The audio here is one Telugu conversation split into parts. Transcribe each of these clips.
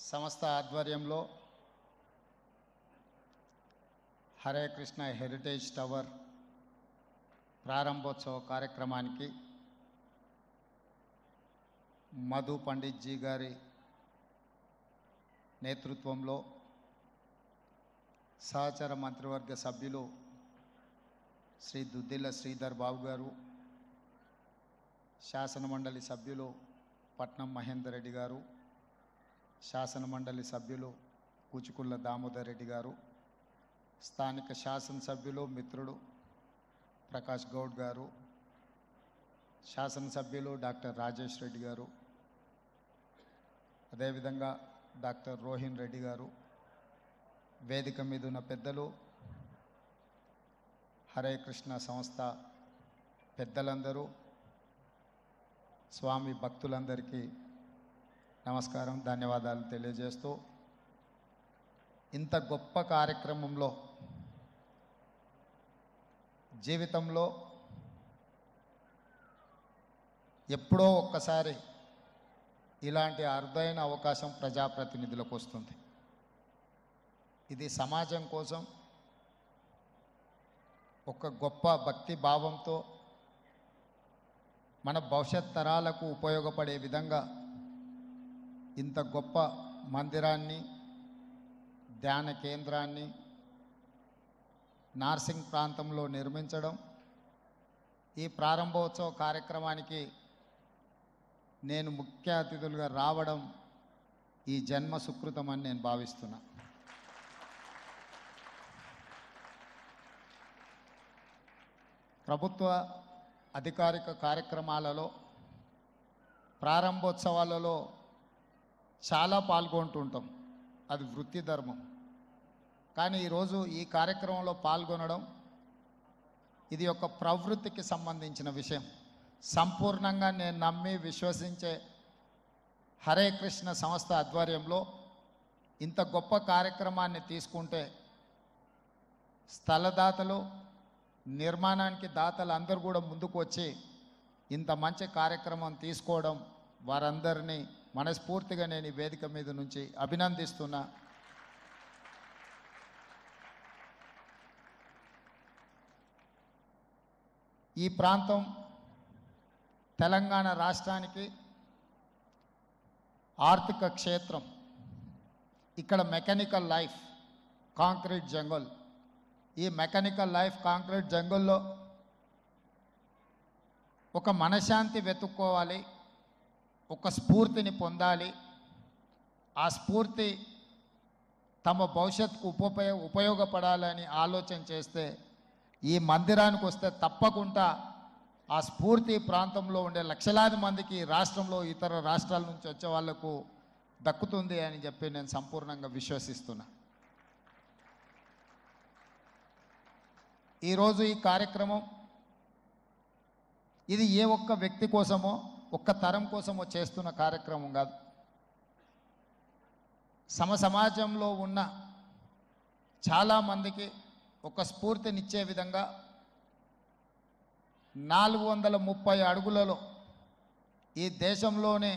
సంస్థ ఆధ్వర్యంలో హరే కృష్ణ హెరిటేజ్ టవర్ ప్రారంభోత్సవ కార్యక్రమానికి మధు పండిత్ జీ గారి నేతృత్వంలో సహచర మంత్రివర్గ సభ్యులు శ్రీ దుద్దిల్ల శ్రీధర్ బాబు గారు, శాసనమండలి సభ్యులు పట్నం మహేందర్ రెడ్డి గారు, శాసనమండలి సభ్యులు కూచుకుళ్ళ దామోదర్ రెడ్డి గారు, స్థానిక శాసనసభ్యులు మిత్రుడు ప్రకాష్ గౌడ్ గారు, శాసనసభ్యులు డాక్టర్ రాజేష్ రెడ్డి గారు, అదేవిధంగా డాక్టర్ రోహిన్ రెడ్డి గారు, వేదిక మీద ఉన్న పెద్దలు, హరే కృష్ణ సంస్థ పెద్దలందరూ, స్వామి భక్తులందరికీ నమస్కారం, ధన్యవాదాలు తెలియజేస్తూ, ఇంత గొప్ప కార్యక్రమంలో జీవితంలో ఎప్పుడో ఒక్కసారి ఇలాంటి అరుదైన అవకాశం ప్రజాప్రతినిధులకు వస్తుంది. ఇది సమాజం కోసం ఒక గొప్ప భక్తి భావంతో మన భవిష్యత్ తరాలకు ఉపయోగపడే విధంగా ఇంత గొప్ప మందిరాన్ని, ధ్యాన కేంద్రాన్ని నార్సింగ్ ప్రాంతంలో నిర్మించడం, ఈ ప్రారంభోత్సవ కార్యక్రమానికి నేను ముఖ్య అతిథులుగా రావడం ఈ జన్మ సుకృతం అని నేను భావిస్తున్నా. ప్రభుత్వ అధికారిక కార్యక్రమాలలో, ప్రారంభోత్సవాలలో చాలా పాల్గొంటుంటాం, అది వృత్తి ధర్మం. కానీ ఈరోజు ఈ కార్యక్రమంలో పాల్గొనడం ఇది ఒక ప్రవృత్తికి సంబంధించిన విషయం. సంపూర్ణంగా నేను నమ్మి విశ్వసించే హరే కృష్ణ సంస్థ ఆధ్వర్యంలో ఇంత గొప్ప కార్యక్రమాన్ని తీసుకుంటే స్థలదాతలు, నిర్మాణానికి దాతలు అందరూ కూడా ముందుకు వచ్చి ఇంత మంచి కార్యక్రమం తీసుకోవడం, వారందరినీ మనస్ఫూర్తిగా నేను ఈ వేదిక మీద నుంచి అభినందిస్తున్నా. ఈ ప్రాంతం తెలంగాణ రాష్ట్రానికి ఆర్థిక క్షేత్రం. ఇక్కడ మెకానికల్ లైఫ్, కాంక్రీట్ జంగల్. ఈ మెకానికల్ లైఫ్, కాంక్రీట్ జంగల్లో ఒక మనశ్శాంతి వెతుక్కోవాలి, ఒక స్ఫూర్తిని పొందాలి. ఆ స్ఫూర్తి తమ భవిష్యత్తుకు ఉపయోగపడాలని ఆలోచన చేస్తే ఈ మందిరానికి వస్తే తప్పకుండా ఆ స్ఫూర్తి ప్రాంతంలో ఉండే లక్షలాది మందికి, రాష్ట్రంలో ఇతర రాష్ట్రాల నుంచి వచ్చే వాళ్లకు దక్కుతుంది అని చెప్పి నేను సంపూర్ణంగా విశ్వసిస్తున్నా. ఈరోజు ఈ కార్యక్రమం ఇది ఏ ఒక్క వ్యక్తి కోసమో, ఒక్క తరం కోసమో చేస్తున్న కార్యక్రమం కాదు. సమాజంలో ఉన్న చాలామందికి ఒక స్ఫూర్తినిచ్చే విధంగా 430 అడుగులలో ఈ దేశంలోనే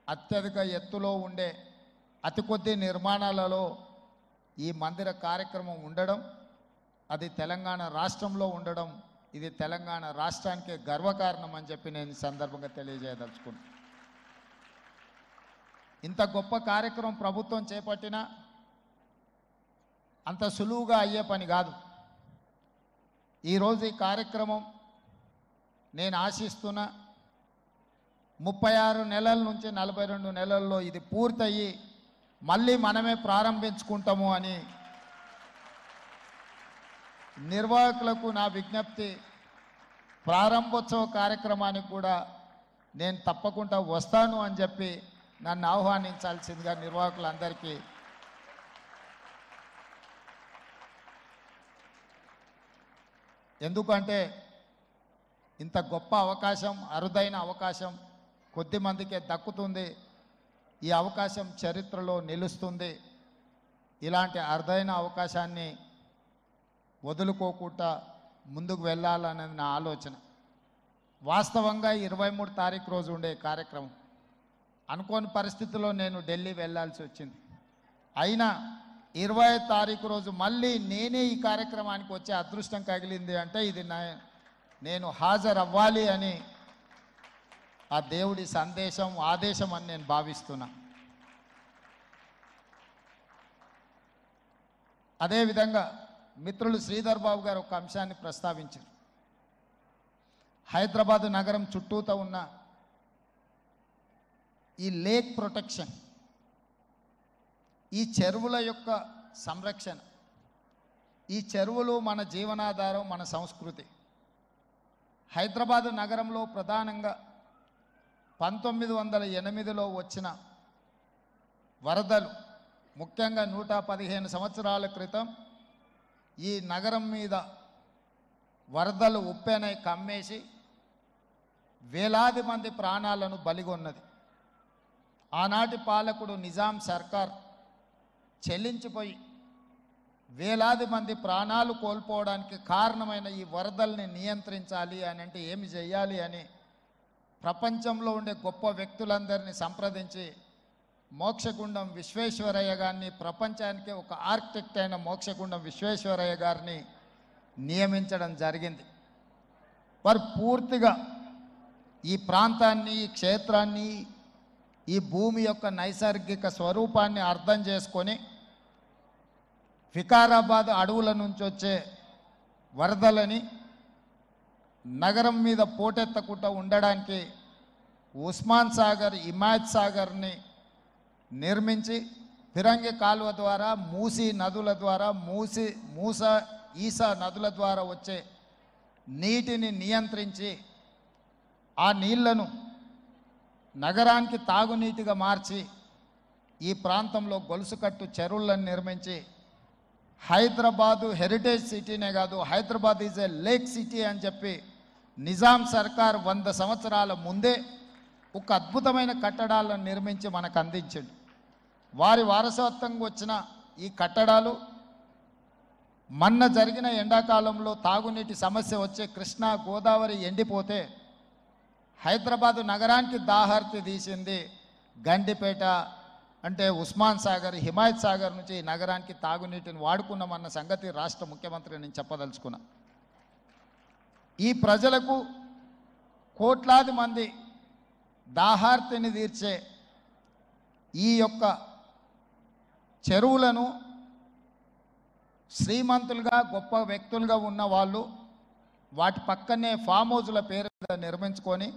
అత్యధిక ఎత్తులో ఉండే అతి కొద్ది నిర్మాణాలలో ఈ మందిర కార్యక్రమం ఉండడం, అది తెలంగాణ రాష్ట్రంలో ఉండడం, ఇది తెలంగాణ రాష్ట్రానికే గర్వకారణం అని చెప్పి నేను ఈ సందర్భంగా తెలియజేయదలుచుకున్నాను. ఇంత గొప్ప కార్యక్రమం ప్రభుత్వం చేపట్టినా అంత సులువుగా అయ్యే పని కాదు. ఈరోజు ఈ కార్యక్రమం నేను ఆశిస్తున్న 36 నెలల నుంచి 42 నెలల్లో ఇది పూర్తయ్యి మళ్ళీ మనమే ప్రారంభించుకుంటాము అని నిర్వాహకులకు నా విజ్ఞప్తి. ప్రారంభోత్సవ కార్యక్రమానికి కూడా నేను తప్పకుండా వస్తాను అని చెప్పి నన్ను ఆహ్వానించాల్సిందిగా నిర్వాహకులందరికీ ఎందుకంటే ఇంత గొప్ప అవకాశం, అరుదైన అవకాశం కొద్ది మందికే దక్కుతుంది. ఈ అవకాశం చరిత్రలో నిలుస్తుంది. ఇలాంటి అరుదైన అవకాశాన్ని వదులుకోకుండా ముందుకు వెళ్ళాలనేది నా ఆలోచన. వాస్తవంగా 23 తారీఖు రోజు ఉండే కార్యక్రమం, అనుకోని పరిస్థితుల్లో నేను ఢిల్లీ వెళ్ళాల్సి వచ్చింది. అయినా 20వ తారీఖు రోజు మళ్ళీ నేనే ఈ కార్యక్రమానికి వచ్చే అదృష్టం కలిగింది అంటే ఇది నేను హాజరవ్వాలి అని ఆ దేవుడి సందేశం ఆదేశం అని నేను భావిస్తున్నా. అదేవిధంగా మిత్రులు శ్రీధర్ బాబు గారు ఒక అంశాన్ని ప్రస్తావించారు. హైదరాబాద్ నగరం చుట్టూతో ఉన్న ఈ లేక్ ప్రొటెక్షన్, ఈ చెరువుల యొక్క సంరక్షణ, ఈ చెరువులు మన జీవనాధారం, మన సంస్కృతి. హైదరాబాద్ నగరంలో ప్రధానంగా 1908లో వచ్చిన వరదలు, ముఖ్యంగా 115 సంవత్సరాల క్రితం ఈ నగరం మీద వరదలు ఉప్పెనై కమ్మేసి వేలాది మంది ప్రాణాలను బలిగొన్నది. ఆనాటి పాలకుడు నిజాం సర్కార్ చెల్లించిపోయి వేలాది మంది ప్రాణాలు కోల్పోవడానికి కారణమైన ఈ వరదల్ని నియంత్రించాలి అని అంటే ఏమి చేయాలి అని ప్రపంచంలో ఉండే గొప్ప వ్యక్తులందరినీ సంప్రదించి మోక్షగుండం విశ్వేశ్వరయ్య గారిని, ప్రపంచానికే ఒక ఆర్కిటెక్ట్ అయిన మోక్షగుండం విశ్వేశ్వరయ్య గారిని నియమించడం జరిగింది. వారు పూర్తిగా ఈ ప్రాంతాన్ని, ఈ క్షేత్రాన్ని, ఈ భూమి యొక్క నైసర్గిక స్వరూపాన్ని అర్థం చేసుకొని వికారాబాద్ అడవుల నుంచి వచ్చే వరదలని నగరం మీద పోటెత్తకుండా ఉండడానికి ఉస్మాన్ సాగర్, హిమాయత్ సాగర్ని నిర్మించి ఫిరంగి కాలువ ద్వారా, మూసీ నదుల ద్వారా, ఈసా నదుల ద్వారా వచ్చే నీటిని నియంత్రించి ఆ నీళ్లను నగరానికి తాగునీటిగా మార్చి ఈ ప్రాంతంలో గొలుసుకట్టు చెరువులను నిర్మించి హైదరాబాదు హెరిటేజ్ సిటీనే కాదు, Hyderabad is a lake city అని చెప్పి నిజాం సర్కార్ 100 సంవత్సరాల ముందే ఒక అద్భుతమైన కట్టడాలను నిర్మించి మనకు అందించాడు. వారి వారసత్వంగా వచ్చిన ఈ కట్టడాలు మొన్న జరిగిన ఎండాకాలంలో తాగునీటి సమస్య వచ్చే కృష్ణా, గోదావరి ఎండిపోతే హైదరాబాదు నగరానికి దాహార్తి తీసింది గండిపేట, అంటే ఉస్మాన్ సాగర్, హిమాయత్ సాగర్ నుంచి ఈ నగరానికి తాగునీటిని వాడుకున్నామన్న సంగతి రాష్ట్ర ముఖ్యమంత్రి నేను చెప్పదలుచుకున్నా. ఈ ప్రజలకు కోట్లాది మంది దాహార్తిని తీర్చే ఈ యొక్క చెరువులను శ్రీమంతులుగా, గొప్ప వ్యక్తులుగా ఉన్న వాళ్ళు వాటి పక్కనే ఫామ్ హౌజుల పేరు మీద నిర్మించుకొని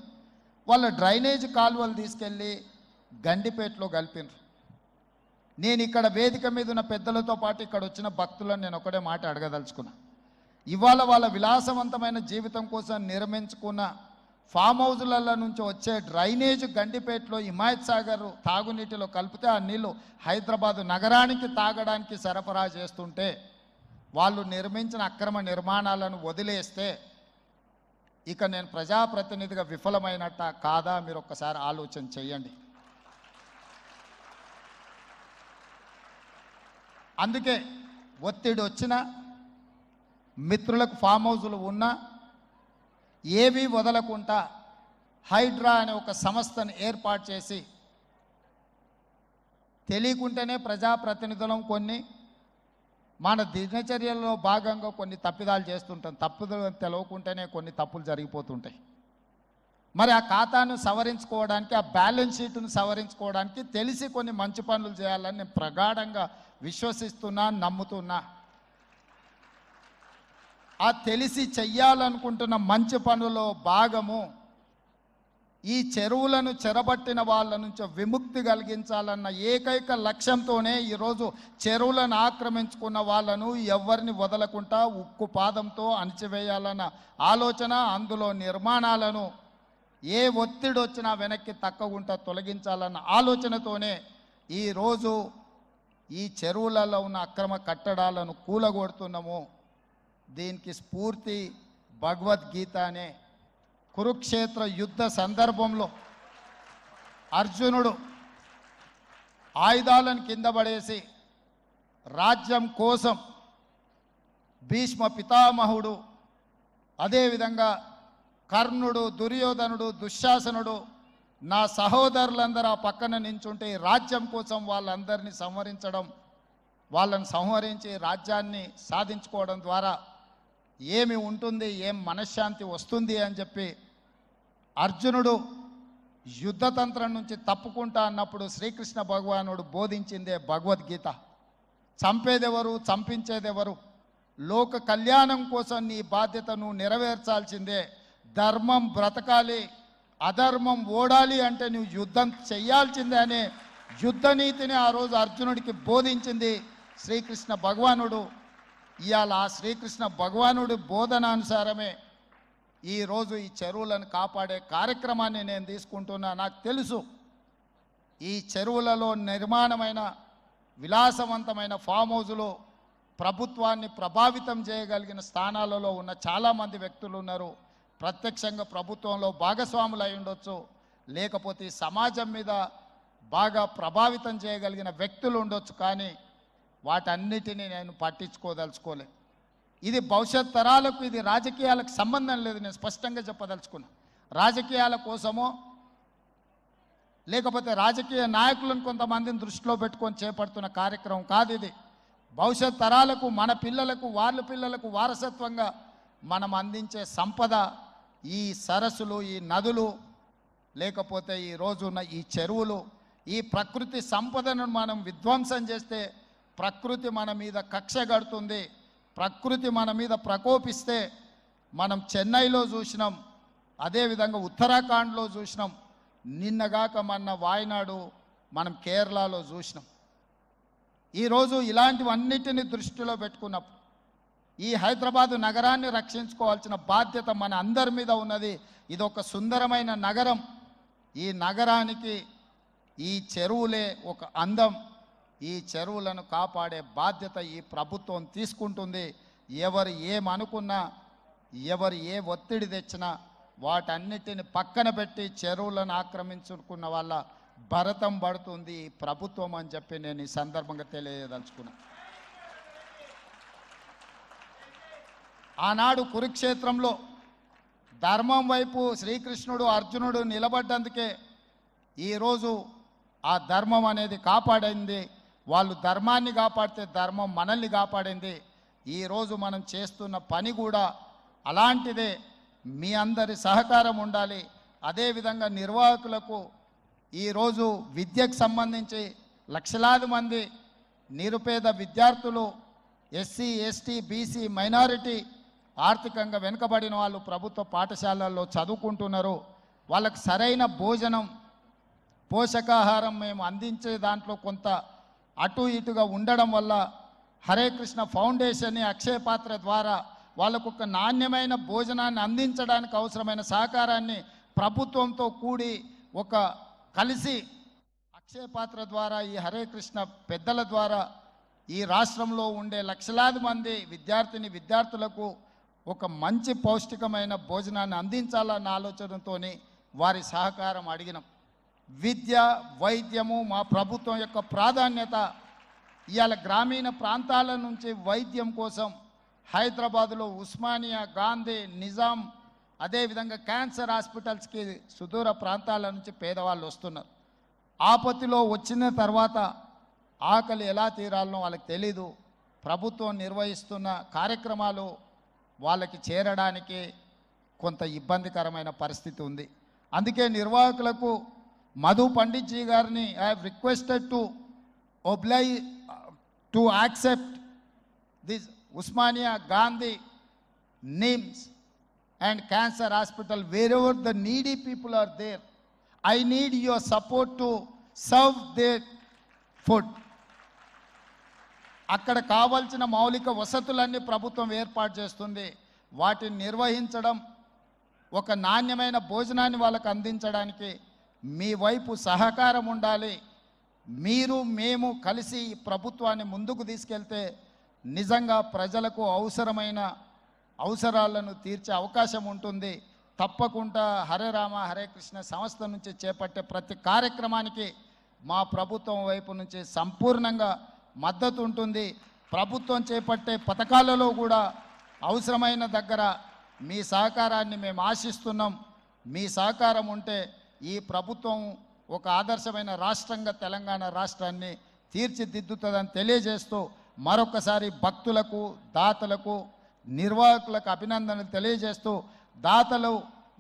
వాళ్ళ డ్రైనేజ్ కాలువలు తీసుకెళ్ళి గండిపేటలో కలిపినారు. నేను ఇక్కడ వేదిక మీద ఉన్న పెద్దలతో పాటు ఇక్కడ వచ్చిన భక్తులను నేను ఒకటే మాట అడగదలుచుకున్నా. ఇవాళ వాళ్ళ విలాసవంతమైన జీవితం కోసం నిర్మించుకున్న ఫామ్ హౌజులలో నుంచి వచ్చే డ్రైనేజ్ గండిపేటలో హిమాయత్ సాగర్ తాగునీటిలో కలిపితే ఆ నీళ్లు హైదరాబాదు నగరానికి తాగడానికి సరఫరా చేస్తుంటే వాళ్ళు నిర్మించిన అక్రమ నిర్మాణాలను వదిలేస్తే ఇక నేను ప్రజాప్రతినిధిగా విఫలమైనట్ట కాదా మీరు ఒక్కసారి ఆలోచన చేయండి. అందుకే ఒత్తిడి వచ్చినా, మిత్రులకు ఫామ్ హౌజులు ఉన్నా ఏవీ వదలకుండా హైడ్రా అనే ఒక సంస్థను ఏర్పాటు చేసి తెలియకుంటేనే ప్రజాప్రతినిధులం కొన్ని మన దినచర్యల్లో భాగంగా కొన్ని తప్పిదాలు చేస్తుంటాం. తప్పుదలు తెలవకుంటేనే కొన్ని తప్పులు జరిగిపోతుంటాయి. మరి ఆ ఖాతాను సవరించుకోవడానికి, ఆ బ్యాలెన్స్ షీట్ను సవరించుకోవడానికి తెలిసి కొన్ని మంచి పనులు చేయాలని నేను ప్రగాఢంగా విశ్వసిస్తున్నా, నమ్ముతున్నా. ఆ తెలిసి చెయ్యాలనుకుంటున్న మంచి పనుల్లో భాగము ఈ చెరువులను చెరబట్టిన వాళ్ళ నుంచి విముక్తి కలిగించాలన్న ఏకైక లక్ష్యంతోనే ఈరోజు చెరువులను ఆక్రమించుకున్న వాళ్ళను ఎవరిని వదలకుండా ఉక్కు పాదంతో అణిచివేయాలన్న ఆలోచన, అందులో నిర్మాణాలను ఏ ఒత్తిడి వచ్చినా వెనక్కి తక్కకుండా తొలగించాలన్న ఆలోచనతోనే ఈరోజు ఈ చెరువులలో ఉన్న అక్రమ కట్టడాలను కూలగొడుతున్నాము. దీనికి స్ఫూర్తి భగవద్గీత అనే కురుక్షేత్ర యుద్ధ సందర్భంలో అర్జునుడు ఆయుధాలను కింద పడేసి రాజ్యం కోసం భీష్మ పితామహుడు, అదేవిధంగా కర్ణుడు, దుర్యోధనుడు, దుశ్శాసనుడు నా సహోదరులందరూ ఆ పక్కన నించుంటే ఈ రాజ్యం కోసం వాళ్ళందరినీ సంహరించడం, వాళ్ళని సంహరించి రాజ్యాన్ని సాధించుకోవడం ద్వారా ఏమి ఉంటుంది, ఏం మనశ్శాంతి వస్తుంది అని చెప్పి అర్జునుడు యుద్ధతంత్రం నుంచి తప్పుకుంటా అన్నప్పుడు శ్రీకృష్ణ భగవానుడు బోధించిందే భగవద్గీత. చంపేదెవరు, చంపించేదెవరు? లోక కళ్యాణం కోసం నీ బాధ్యతను నెరవేర్చాల్సిందే. ధర్మం బ్రతకాలి, అధర్మం ఓడాలి అంటే నువ్వు యుద్ధం చెయ్యాల్సిందే అనే యుద్ధ నీతిని ఆ రోజు అర్జునుడికి బోధించింది శ్రీకృష్ణ భగవానుడు. ఇవాళ ఆ శ్రీకృష్ణ భగవానుడి బోధనానుసారమే ఈరోజు ఈ చెరువులను కాపాడే కార్యక్రమాన్ని నేను తీసుకుంటున్నా. నాకు తెలుసు ఈ చెరువులలో నిర్మాణమైన విలాసవంతమైన ఫామ్ హౌజులు ప్రభుత్వాన్ని ప్రభావితం చేయగలిగిన స్థానాలలో ఉన్న చాలామంది వ్యక్తులు ఉన్నారు. ప్రత్యక్షంగా ప్రభుత్వంలో భాగస్వాములు అయి ఉండొచ్చు, లేకపోతే సమాజం మీద బాగా ప్రభావితం చేయగలిగిన వ్యక్తులు ఉండొచ్చు. కానీ వాటన్నిటినీ నేను పట్టించుకోదలుచుకోలే. ఇది భవిష్యత్ తరాలకు, ఇది రాజకీయాలకు సంబంధం లేదు. నేను స్పష్టంగా చెప్పదలుచుకున్నా. రాజకీయాల కోసమో లేకపోతే రాజకీయ నాయకులను కొంతమందిని దృష్టిలో పెట్టుకొని చేపడుతున్న కార్యక్రమం కాదు ఇది. భవిష్యత్ తరాలకు, మన పిల్లలకు, వాళ్ళ పిల్లలకు వారసత్వంగా మనం అందించే సంపద ఈ సరస్సులు, ఈ నదులు, లేకపోతే ఈ రోజున్న ఈ చెరువులు. ఈ ప్రకృతి సంపదను మనం విధ్వంసం చేస్తే ప్రకృతి మన మీద కక్ష కడుతుంది. ప్రకృతి మన మీద ప్రకోపిస్తే మనం చెన్నైలో చూసినాం, అదేవిధంగా ఉత్తరాఖండ్లో చూసినాం, నిన్నగాక మొన్న వాయనాడు మనం కేరళలో చూసినాం. ఈరోజు ఇలాంటివన్నిటిని దృష్టిలో పెట్టుకున్నప్పుడు ఈ హైదరాబాదు నగరాన్ని రక్షించుకోవాల్సిన బాధ్యత మన అందరి మీద ఉన్నది. ఇది ఒక సుందరమైన నగరం. ఈ నగరానికి ఈ చెరువులే ఒక అందం. ఈ చెరువులను కాపాడే బాధ్యత ఈ ప్రభుత్వం తీసుకుంటుంది. ఎవరు ఏమనుకున్నా, ఎవరు ఏ ఒత్తిడి తెచ్చినా వాటన్నిటిని పక్కన పెట్టి చెరువులను ఆక్రమించుకున్న వాళ్ళ భరతం పడుతుంది ఈ ప్రభుత్వం అని చెప్పి నేను ఈ సందర్భంగా తెలియదలుచుకున్నా. ఆనాడు కురుక్షేత్రంలో ధర్మం వైపు శ్రీకృష్ణుడు, అర్జునుడు నిలబడ్డందుకే ఈరోజు ఆ ధర్మం అనేది కాపాడింది. వాళ్ళు ధర్మాన్ని కాపాడితే ధర్మం మనల్ని కాపాడింది. ఈరోజు మనం చేస్తున్న పని కూడా అలాంటిదే. మీ అందరి సహకారం ఉండాలి. అదేవిధంగా నిర్వాహకులకు ఈరోజు విద్యకు సంబంధించి లక్షలాది మంది నిరుపేద విద్యార్థులు, ఎస్సీ, ఎస్టీ, బీసీ, మైనారిటీ, ఆర్థికంగా వెనుకబడిన వాళ్ళు ప్రభుత్వ పాఠశాలల్లో చదువుకుంటున్నారు. వాళ్ళకు సరైన భోజనం, పోషకాహారం మేము అందించే దాంట్లో కొంత అటు ఇటుగా ఉండడం వల్ల హరే కృష్ణ ఫౌండేషన్ని అక్షయ పాత్ర ద్వారా వాళ్ళకు ఒక నాణ్యమైన భోజనాన్ని అందించడానికి అవసరమైన సహకారాన్ని ప్రభుత్వంతో కూడి ఒక కలిసి అక్షయ పాత్ర ద్వారా ఈ హరే కృష్ణ పెద్దల ద్వారా ఈ రాష్ట్రంలో ఉండే లక్షలాది మంది విద్యార్థులకు ఒక మంచి పౌష్టికమైన భోజనాన్ని అందించాలన్న ఆలోచనతో వారి సహకారం అడిగినాం. విద్య, వైద్యము మా ప్రభుత్వం యొక్క ప్రాధాన్యత. ఇవాళ గ్రామీణ ప్రాంతాల నుంచి వైద్యం కోసం హైదరాబాదులో ఉస్మానియా, గాంధీ, నిజాం, అదేవిధంగా క్యాన్సర్ హాస్పిటల్స్కి సుదూర ప్రాంతాల నుంచి పేదవాళ్ళు వస్తున్నారు. ఆపత్తిలో వచ్చిన తర్వాత ఆకలి ఎలా తీరాలనో వాళ్ళకి తెలీదు. ప్రభుత్వం నిర్వహిస్తున్న కార్యక్రమాలు వాళ్ళకి చేరడానికి కొంత ఇబ్బందికరమైన పరిస్థితి ఉంది. అందుకే నిర్వాహకులకు మధు పండిత్ జీ గారిని I have requested to accept this Osmania, Gandhi, NIMS and cancer hospital, wherever the needy people are there. I need your support to serve their food. అక్కడ కావాల్సిన మౌలిక వసతులన్నీ ప్రభుత్వం ఏర్పాటు చేస్తుంది. వాటిని నిర్వహించడం, ఒక నాణ్యమైన భోజనాన్ని వాళ్ళకు అందించడానికి మీ వైపు సహకారం ఉండాలి. మీరు మేము కలిసి ఈ ప్రభుత్వాన్ని ముందుకు తీసుకెళ్తే నిజంగా ప్రజలకు అవసరాలను తీర్చే అవకాశం ఉంటుంది. తప్పకుండా హరే రామ హరే కృష్ణ సంస్థ నుంచి చేపట్టే ప్రతి కార్యక్రమానికి మా ప్రభుత్వం వైపు నుంచి సంపూర్ణంగా మద్దతు ఉంటుంది. ప్రభుత్వం చేపట్టే పథకాలలో కూడా అవసరమైన దగ్గర మీ సహకారాన్ని మేము ఆశిస్తున్నాం. మీ సహకారం ఉంటే ఈ ప్రభుత్వం ఒక ఆదర్శమైన రాష్ట్రంగా తెలంగాణ రాష్ట్రాన్ని తీర్చిదిద్దుతుందని తెలియజేస్తూ మరొకసారి భక్తులకు దాతలకు నిర్వాహకులకు అభినందనలు తెలియజేస్తూ దాతలు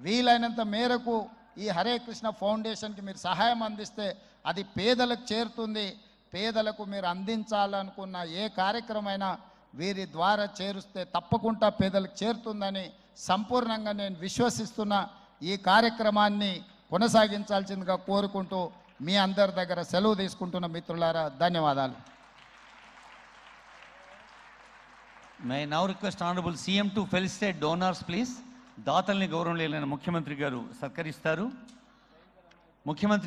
వీలైనంత మేరకు ఈ హరే కృష్ణ ఫౌండేషన్కి మీరు సహాయం అందిస్తే అది పేదలకు చేరుతుంది. పేదలకు మీరు అందించాలనుకున్న ఏ కార్యక్రమైనా వీరి ద్వారా చేరుస్తే తప్పకుండా పేదలకు చేరుతుందని సంపూర్ణంగా నేను విశ్వసిస్తున్న ఈ కార్యక్రమాన్ని కొనసాగించాల్సిందిగా కోరుకుంటూ మీ అందరి దగ్గర సెలవు తీసుకుంటున్న మిత్రులారా ధన్యవాదాలు. May I now request Honorable CM to felicitate donors, please. దాతల్ని గౌరవం లేని ముఖ్యమంత్రి గారు సత్కరిస్తారు. ముఖ్యమంత్రి